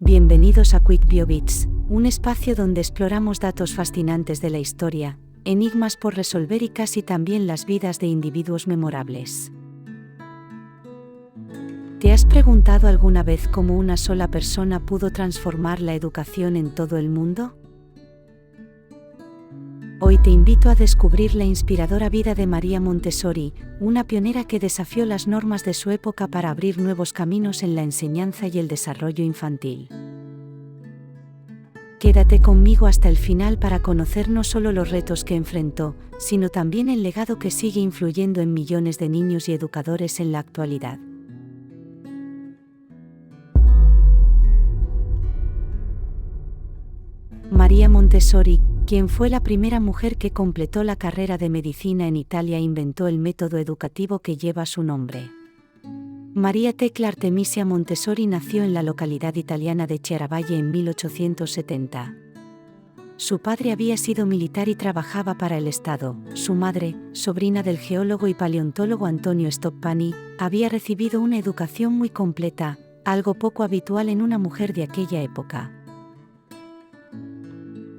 Bienvenidos a Quick BioBits, un espacio donde exploramos datos fascinantes de la historia, enigmas por resolver y casi también las vidas de individuos memorables. ¿Te has preguntado alguna vez cómo una sola persona pudo transformar la educación en todo el mundo? Hoy te invito a descubrir la inspiradora vida de María Montessori, una pionera que desafió las normas de su época para abrir nuevos caminos en la enseñanza y el desarrollo infantil. Quédate conmigo hasta el final para conocer no solo los retos que enfrentó, sino también el legado que sigue influyendo en millones de niños y educadores en la actualidad. María Montessori, quien fue la primera mujer que completó la carrera de medicina en Italia, inventó el método educativo que lleva su nombre. María Tecla Artemisia Montessori nació en la localidad italiana de Chiaravalle en 1870. Su padre había sido militar y trabajaba para el Estado. Su madre, sobrina del geólogo y paleontólogo Antonio Stoppani, había recibido una educación muy completa, algo poco habitual en una mujer de aquella época.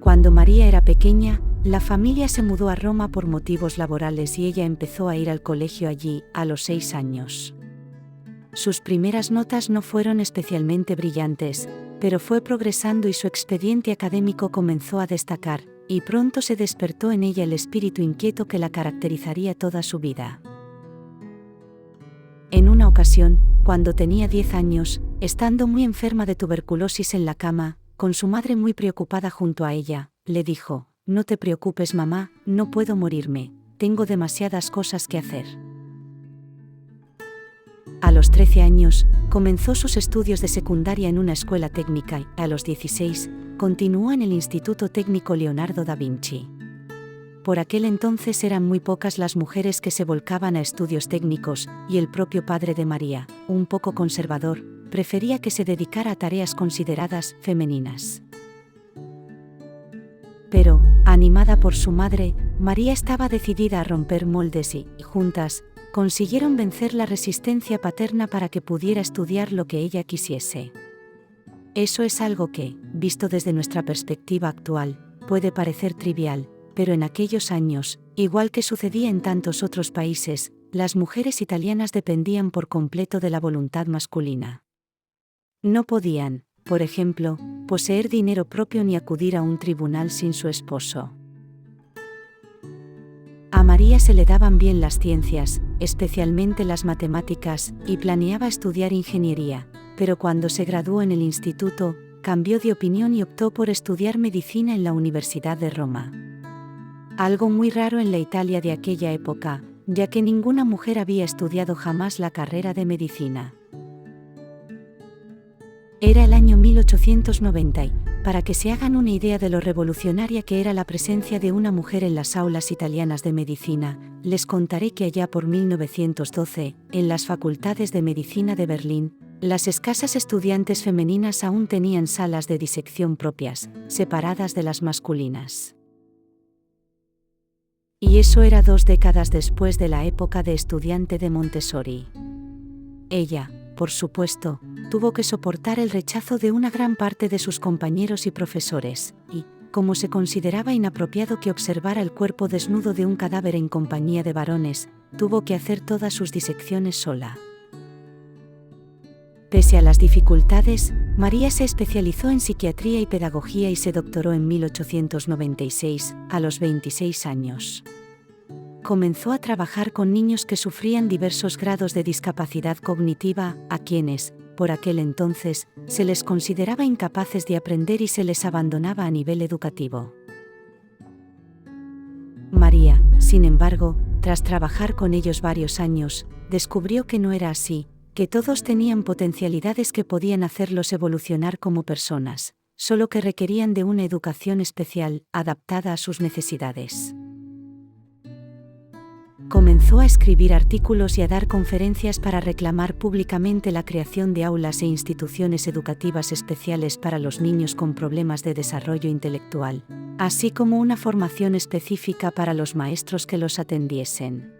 Cuando María era pequeña, la familia se mudó a Roma por motivos laborales y ella empezó a ir al colegio allí, a los 6 años. Sus primeras notas no fueron especialmente brillantes, pero fue progresando y su expediente académico comenzó a destacar, y pronto se despertó en ella el espíritu inquieto que la caracterizaría toda su vida. En una ocasión, cuando tenía 10 años, estando muy enferma de tuberculosis en la cama, con su madre muy preocupada junto a ella, le dijo: «No te preocupes, mamá, no puedo morirme, tengo demasiadas cosas que hacer». A los 13 años, comenzó sus estudios de secundaria en una escuela técnica y, a los 16, continuó en el Instituto Técnico Leonardo da Vinci. Por aquel entonces eran muy pocas las mujeres que se volcaban a estudios técnicos, y el propio padre de María, un poco conservador, prefería que se dedicara a tareas consideradas femeninas. Pero, animada por su madre, María estaba decidida a romper moldes y, juntas, consiguieron vencer la resistencia paterna para que pudiera estudiar lo que ella quisiese. Eso es algo que, visto desde nuestra perspectiva actual, puede parecer trivial, pero en aquellos años, igual que sucedía en tantos otros países, las mujeres italianas dependían por completo de la voluntad masculina. No podían, por ejemplo, poseer dinero propio ni acudir a un tribunal sin su esposo. A María se le daban bien las ciencias, especialmente las matemáticas, y planeaba estudiar ingeniería, pero cuando se graduó en el instituto, cambió de opinión y optó por estudiar medicina en la Universidad de Roma. Algo muy raro en la Italia de aquella época, ya que ninguna mujer había estudiado jamás la carrera de medicina. Era el año 1890 y, para que se hagan una idea de lo revolucionaria que era la presencia de una mujer en las aulas italianas de medicina, les contaré que allá por 1912, en las facultades de medicina de Berlín, las escasas estudiantes femeninas aún tenían salas de disección propias, separadas de las masculinas. Y eso era 2 décadas después de la época de estudiante de Montessori. Ella, por supuesto, tuvo que soportar el rechazo de una gran parte de sus compañeros y profesores, y, como se consideraba inapropiado que observara el cuerpo desnudo de un cadáver en compañía de varones, tuvo que hacer todas sus disecciones sola. Pese a las dificultades, María se especializó en psiquiatría y pedagogía y se doctoró en 1896, a los 26 años. Comenzó a trabajar con niños que sufrían diversos grados de discapacidad cognitiva, a quienes, por aquel entonces, se les consideraba incapaces de aprender y se les abandonaba a nivel educativo. María, sin embargo, tras trabajar con ellos varios años, descubrió que no era así, que todos tenían potencialidades que podían hacerlos evolucionar como personas, solo que requerían de una educación especial, adaptada a sus necesidades. Comenzó a escribir artículos y a dar conferencias para reclamar públicamente la creación de aulas e instituciones educativas especiales para los niños con problemas de desarrollo intelectual, así como una formación específica para los maestros que los atendiesen.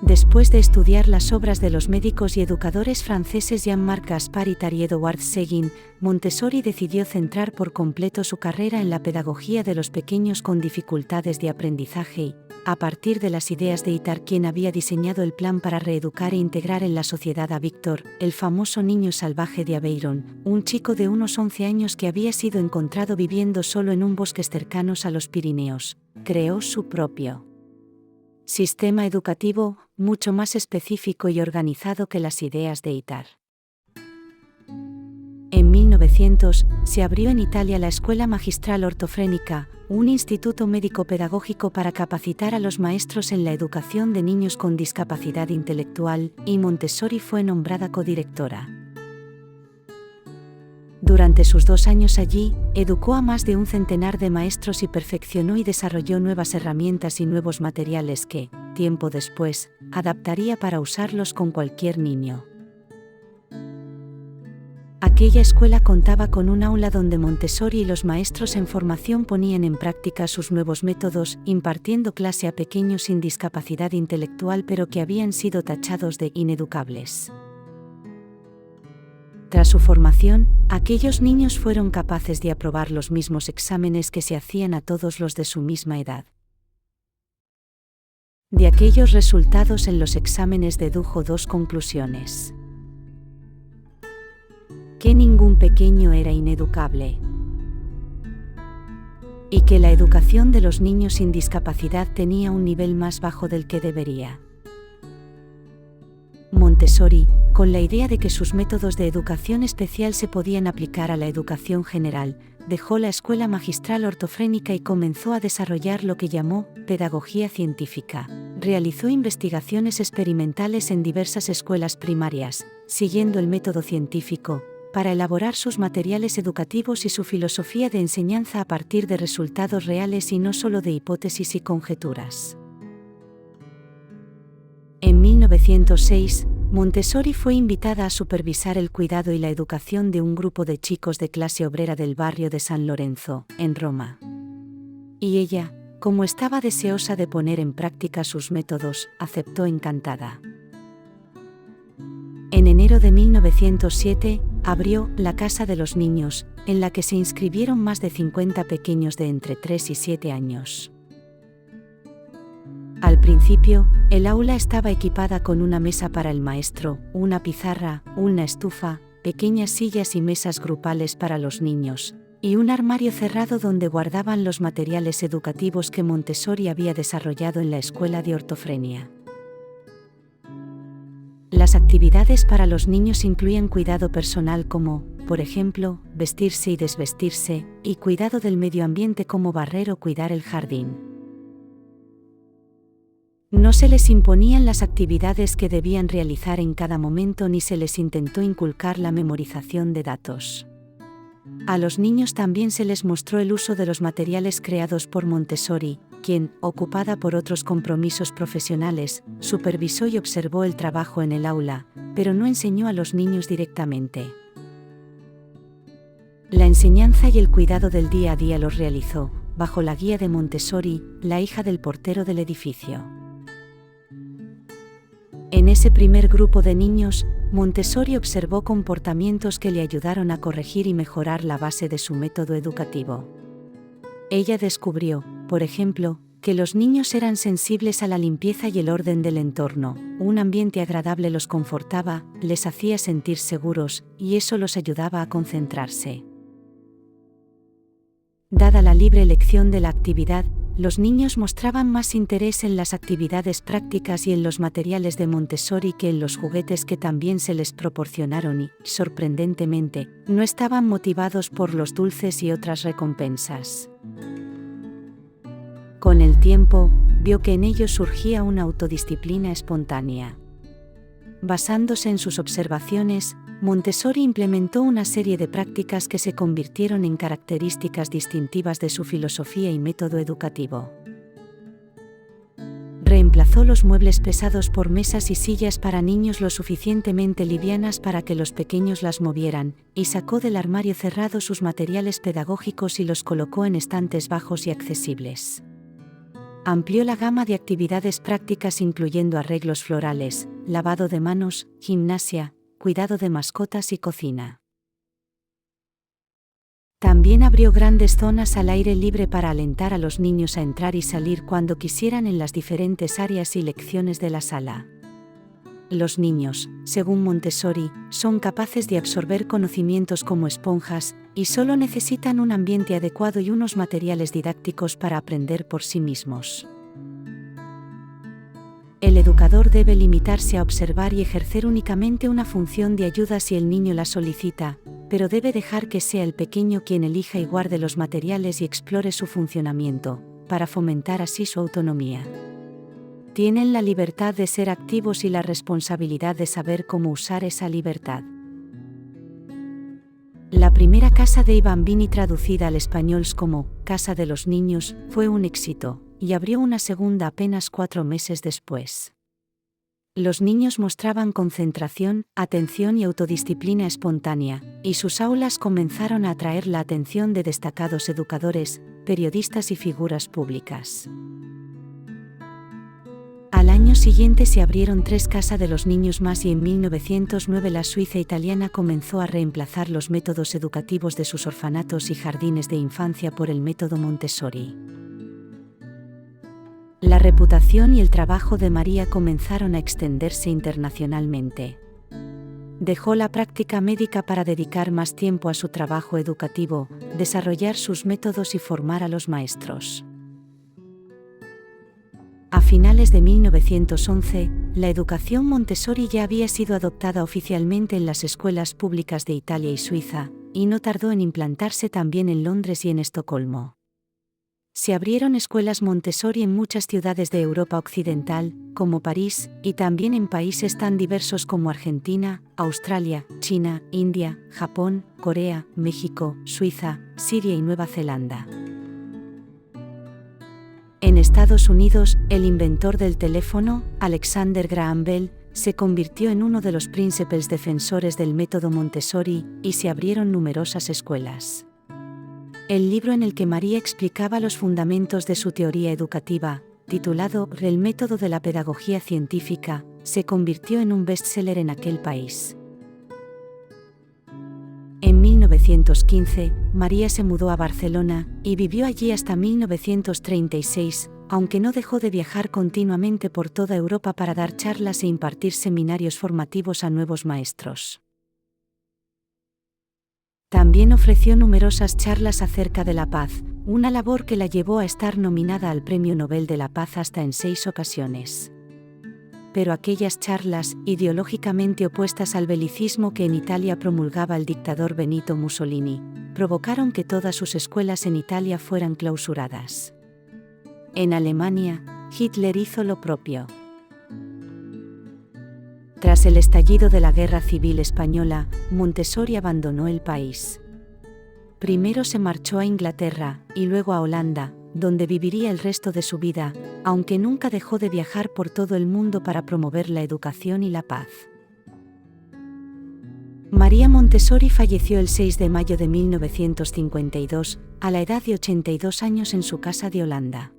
Después de estudiar las obras de los médicos y educadores franceses Jean-Marc Gaspard y Edouard Seguin, Montessori decidió centrar por completo su carrera en la pedagogía de los pequeños con dificultades de aprendizaje y, a partir de las ideas de Itard, quien había diseñado el plan para reeducar e integrar en la sociedad a Víctor, el famoso niño salvaje de Aveyron, un chico de unos 11 años que había sido encontrado viviendo solo en un bosque cercanos a los Pirineos, creó su propio sistema educativo, mucho más específico y organizado que las ideas de Itard. En 1900, se abrió en Italia la Escuela Magistral Ortofrénica, un instituto médico-pedagógico para capacitar a los maestros en la educación de niños con discapacidad intelectual, y Montessori fue nombrada codirectora. Durante sus 2 años allí, educó a más de un centenar de maestros y perfeccionó y desarrolló nuevas herramientas y nuevos materiales que, tiempo después, adaptaría para usarlos con cualquier niño. Aquella escuela contaba con un aula donde Montessori y los maestros en formación ponían en práctica sus nuevos métodos, impartiendo clase a pequeños sin discapacidad intelectual pero que habían sido tachados de ineducables. Tras su formación, aquellos niños fueron capaces de aprobar los mismos exámenes que se hacían a todos los de su misma edad. De aquellos resultados en los exámenes dedujo 2 conclusiones: que ningún pequeño era ineducable y que la educación de los niños sin discapacidad tenía un nivel más bajo del que debería. Montessori, con la idea de que sus métodos de educación especial se podían aplicar a la educación general, dejó la Escuela Magistral Ortofrénica y comenzó a desarrollar lo que llamó pedagogía científica. Realizó investigaciones experimentales en diversas escuelas primarias, siguiendo el método científico, para elaborar sus materiales educativos y su filosofía de enseñanza a partir de resultados reales y no solo de hipótesis y conjeturas. En 1906, Montessori fue invitada a supervisar el cuidado y la educación de un grupo de chicos de clase obrera del barrio de San Lorenzo, en Roma. Y ella, como estaba deseosa de poner en práctica sus métodos, aceptó encantada. En enero de 1907, abrió la Casa de los Niños, en la que se inscribieron más de 50 pequeños de entre 3 y 7 años. Al principio, el aula estaba equipada con una mesa para el maestro, una pizarra, una estufa, pequeñas sillas y mesas grupales para los niños, y un armario cerrado donde guardaban los materiales educativos que Montessori había desarrollado en la escuela de ortofrenia. Las actividades para los niños incluían cuidado personal como, por ejemplo, vestirse y desvestirse, y cuidado del medio ambiente como barrer o cuidar el jardín. No se les imponían las actividades que debían realizar en cada momento ni se les intentó inculcar la memorización de datos. A los niños también se les mostró el uso de los materiales creados por Montessori, quien, ocupada por otros compromisos profesionales, supervisó y observó el trabajo en el aula, pero no enseñó a los niños directamente. La enseñanza y el cuidado del día a día los realizó, bajo la guía de Montessori, la hija del portero del edificio. En ese primer grupo de niños, Montessori observó comportamientos que le ayudaron a corregir y mejorar la base de su método educativo. Ella descubrió, por ejemplo, que los niños eran sensibles a la limpieza y el orden del entorno, un ambiente agradable los confortaba, les hacía sentir seguros, y eso los ayudaba a concentrarse. Dada la libre elección de la actividad, los niños mostraban más interés en las actividades prácticas y en los materiales de Montessori que en los juguetes que también se les proporcionaron y, sorprendentemente, no estaban motivados por los dulces y otras recompensas. Con el tiempo, vio que en ellos surgía una autodisciplina espontánea. Basándose en sus observaciones, Montessori implementó una serie de prácticas que se convirtieron en características distintivas de su filosofía y método educativo. Reemplazó los muebles pesados por mesas y sillas para niños lo suficientemente livianas para que los pequeños las movieran, y sacó del armario cerrado sus materiales pedagógicos y los colocó en estantes bajos y accesibles. Amplió la gama de actividades prácticas incluyendo arreglos florales, lavado de manos, gimnasia, cuidado de mascotas y cocina. También abrió grandes zonas al aire libre para alentar a los niños a entrar y salir cuando quisieran en las diferentes áreas y lecciones de la sala. Los niños, según Montessori, son capaces de absorber conocimientos como esponjas, y solo necesitan un ambiente adecuado y unos materiales didácticos para aprender por sí mismos. El educador debe limitarse a observar y ejercer únicamente una función de ayuda si el niño la solicita, pero debe dejar que sea el pequeño quien elija y guarde los materiales y explore su funcionamiento, para fomentar así su autonomía. Tienen la libertad de ser activos y la responsabilidad de saber cómo usar esa libertad. La primera casa dei Bambini, traducida al español como Casa de los Niños, fue un éxito, y abrió una segunda apenas 4 meses después. Los niños mostraban concentración, atención y autodisciplina espontánea, y sus aulas comenzaron a atraer la atención de destacados educadores, periodistas y figuras públicas. Al año siguiente se abrieron 3 casas de los niños más y en 1909 la Suiza italiana comenzó a reemplazar los métodos educativos de sus orfanatos y jardines de infancia por el método Montessori. La reputación y el trabajo de María comenzaron a extenderse internacionalmente. Dejó la práctica médica para dedicar más tiempo a su trabajo educativo, desarrollar sus métodos y formar a los maestros. A finales de 1911, la educación Montessori ya había sido adoptada oficialmente en las escuelas públicas de Italia y Suiza, y no tardó en implantarse también en Londres y en Estocolmo. Se abrieron escuelas Montessori en muchas ciudades de Europa Occidental, como París, y también en países tan diversos como Argentina, Australia, China, India, Japón, Corea, México, Suiza, Siria y Nueva Zelanda. En Estados Unidos, el inventor del teléfono, Alexander Graham Bell, se convirtió en uno de los príncipes defensores del método Montessori, y se abrieron numerosas escuelas. El libro en el que María explicaba los fundamentos de su teoría educativa, titulado El método de la pedagogía científica, se convirtió en un bestseller en aquel país. En 1915, María se mudó a Barcelona, y vivió allí hasta 1936, aunque no dejó de viajar continuamente por toda Europa para dar charlas e impartir seminarios formativos a nuevos maestros. También ofreció numerosas charlas acerca de la paz, una labor que la llevó a estar nominada al Premio Nobel de la Paz hasta en 6 ocasiones. Pero aquellas charlas, ideológicamente opuestas al belicismo que en Italia promulgaba el dictador Benito Mussolini, provocaron que todas sus escuelas en Italia fueran clausuradas. En Alemania, Hitler hizo lo propio. Tras el estallido de la Guerra Civil Española, Montessori abandonó el país. Primero se marchó a Inglaterra, y luego a Holanda, donde viviría el resto de su vida, aunque nunca dejó de viajar por todo el mundo para promover la educación y la paz. María Montessori falleció el 6 de mayo de 1952, a la edad de 82 años en su casa de Holanda.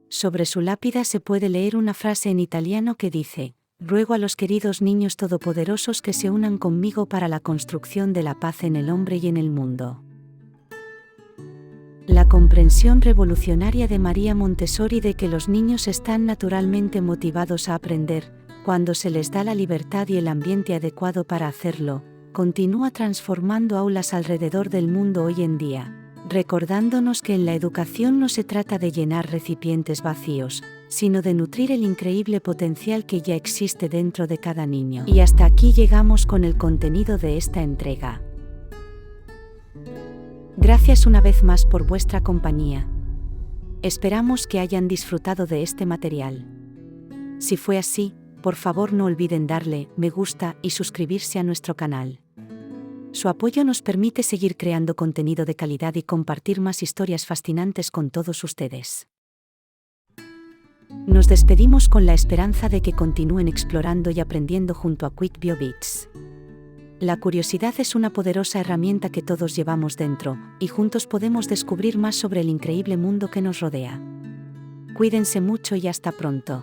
Sobre su lápida se puede leer una frase en italiano que dice: «Ruego a los queridos niños todopoderosos que se unan conmigo para la construcción de la paz en el hombre y en el mundo». La comprensión revolucionaria de María Montessori de que los niños están naturalmente motivados a aprender, cuando se les da la libertad y el ambiente adecuado para hacerlo, continúa transformando aulas alrededor del mundo hoy en día, recordándonos que en la educación no se trata de llenar recipientes vacíos, sino de nutrir el increíble potencial que ya existe dentro de cada niño. Y hasta aquí llegamos con el contenido de esta entrega. Gracias una vez más por vuestra compañía. Esperamos que hayan disfrutado de este material. Si fue así, por favor no olviden darle me gusta y suscribirse a nuestro canal. Su apoyo nos permite seguir creando contenido de calidad y compartir más historias fascinantes con todos ustedes. Nos despedimos con la esperanza de que continúen explorando y aprendiendo junto a Quick Bio Bits. La curiosidad es una poderosa herramienta que todos llevamos dentro, y juntos podemos descubrir más sobre el increíble mundo que nos rodea. Cuídense mucho y hasta pronto.